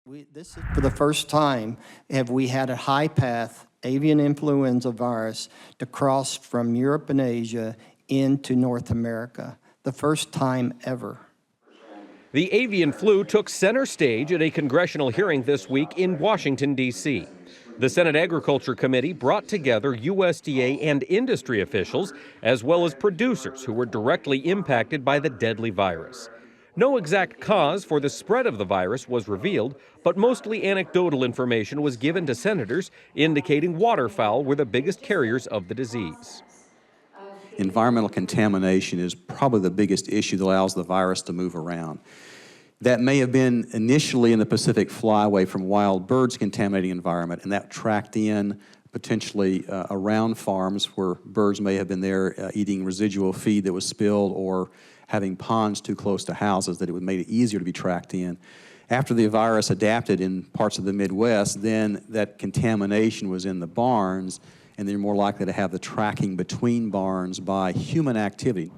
This is for the first time have we had a high-path avian influenza virus to cross from Europe and Asia into North America. The first time ever. The avian flu took center stage at a congressional hearing this week in Washington, D.C. The Senate Agriculture Committee brought together USDA and industry officials, as well as producers who were directly impacted by the deadly virus. No exact cause for the spread of the virus was revealed, but mostly anecdotal information was given to senators indicating waterfowl were the biggest carriers of the disease. Environmental contamination is probably the biggest issue that allows the virus to move around. That may have been initially in the Pacific Flyway from wild birds contaminating environment, and that tracked in potentially around farms where birds may have been there eating residual feed that was spilled or having ponds too close to houses that it would make it easier to be tracked in. After the virus adapted in parts of the Midwest, then that contamination was in the barns, and they're more likely to have the tracking between barns by human activity.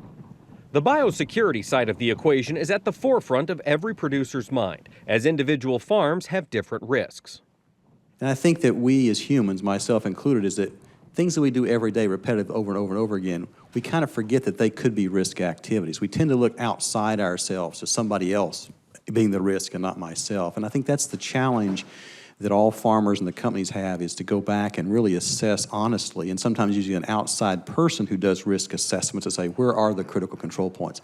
The biosecurity side of the equation is at the forefront of every producer's mind, as individual farms have different risks. And I think that we as humans, myself included, is that things that we do every day, repetitive over and over and over again, we kind of forget that they could be risk activities. We tend to look outside ourselves to somebody else being the risk and not myself. And I think that's the challenge that all farmers and the companies have, is to go back and really assess honestly, and sometimes using an outside person who does risk assessments to say, where are the critical control points?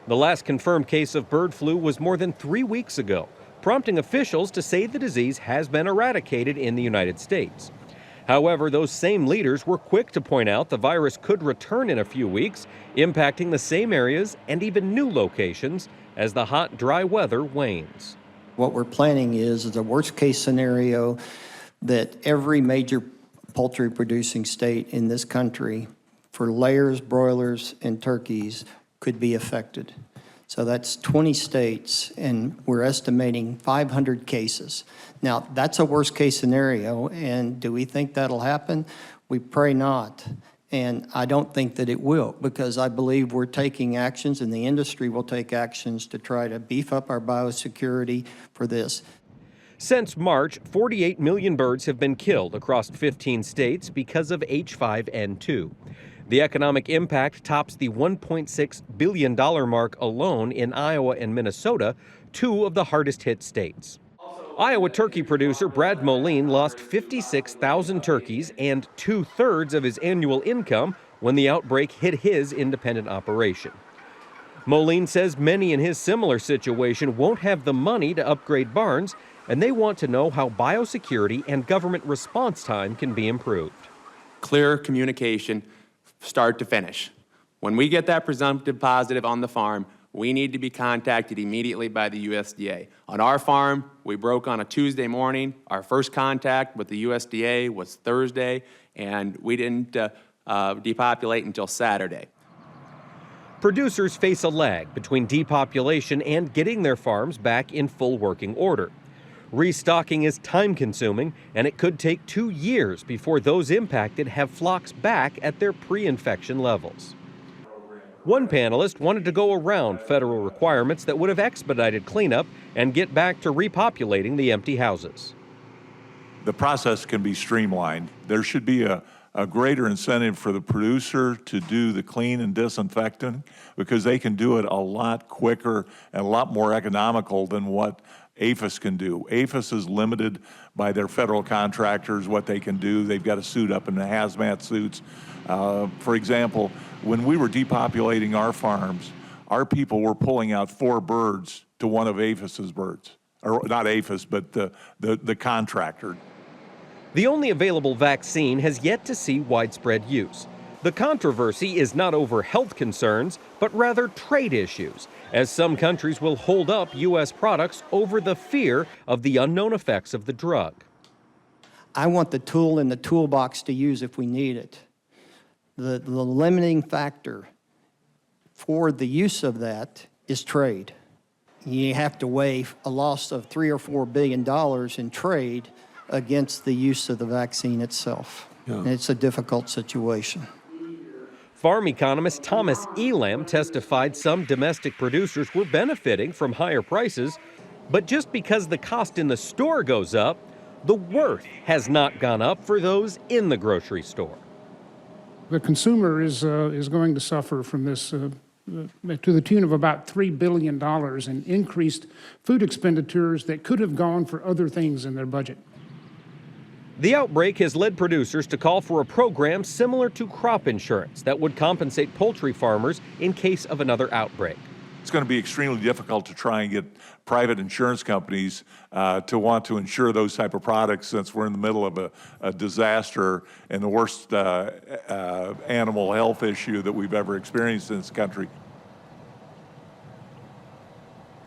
The last confirmed case of bird flu was more than 3 weeks ago, prompting officials to say the disease has been eradicated in the United States. However, those same leaders were quick to point out the virus could return in a few weeks, impacting the same areas and even new locations as the hot, dry weather wanes. What we're planning is the worst-case scenario that every major poultry producing state in this country for layers, broilers, and turkeys could be affected. So that's 20 states, and we're estimating 500 cases. Now, that's a worst-case scenario, and do we think that'll happen? We pray not. And I don't think that it will, because I believe we're taking actions, and the industry will take actions to try to beef up our biosecurity for this. Since March, 48 million birds have been killed across 15 states because of H5N2. The economic impact tops the $1.6 billion mark alone in Iowa and Minnesota, two of the hardest-hit states. Iowa turkey producer Brad Moline lost 56,000 turkeys and 2/3 of his annual income when the outbreak hit his independent operation. Moline says many in his similar situation won't have the money to upgrade barns, and they want to know how biosecurity and government response time can be improved. Clear communication, start to finish. When we get that presumptive positive on the farm, we need to be contacted immediately by the USDA. On our farm, we broke on a Tuesday morning. Our first contact with the USDA was Thursday, and we didn't depopulate until Saturday. Producers face a lag between depopulation and getting their farms back in full working order. Restocking is time-consuming, and it could take 2 years before those impacted have flocks back at their pre-infection levels. One panelist wanted to go around federal requirements that would have expedited cleanup and get back to repopulating the empty houses. The process can be streamlined. There should be a greater incentive for the producer to do the clean and disinfecting, because they can do it a lot quicker and a lot more economical than what APHIS can do. APHIS is limited by their federal contractors, what they can do. They've got to suit up in the hazmat suits. For example, when we were depopulating our farms, our people were pulling out 4 birds to one of APHIS's birds. Or not APHIS, but the contractor. The only available vaccine has yet to see widespread use. The controversy is not over health concerns, but rather trade issues, as some countries will hold up U.S. products over the fear of the unknown effects of the drug. I want the tool in the toolbox to use if we need it. The limiting factor for the use of that is trade. You have to weigh a loss of $3 or $4 billion in trade against the use of the vaccine itself. Yeah. And it's a difficult situation. Farm economist Thomas Elam testified some domestic producers were benefiting from higher prices, But just because the cost in the store goes up, the worth has not gone up for those in the grocery store. The consumer is going to suffer from this to the tune of about $3 billion in increased food expenditures that could have gone for other things in their budget. The outbreak has led producers to call for a program similar to crop insurance that would compensate poultry farmers in case of another outbreak. It's going to be extremely difficult to try and get private insurance companies to want to insure those type of products, since we're in the middle of a disaster and the worst animal health issue that we've ever experienced in this country.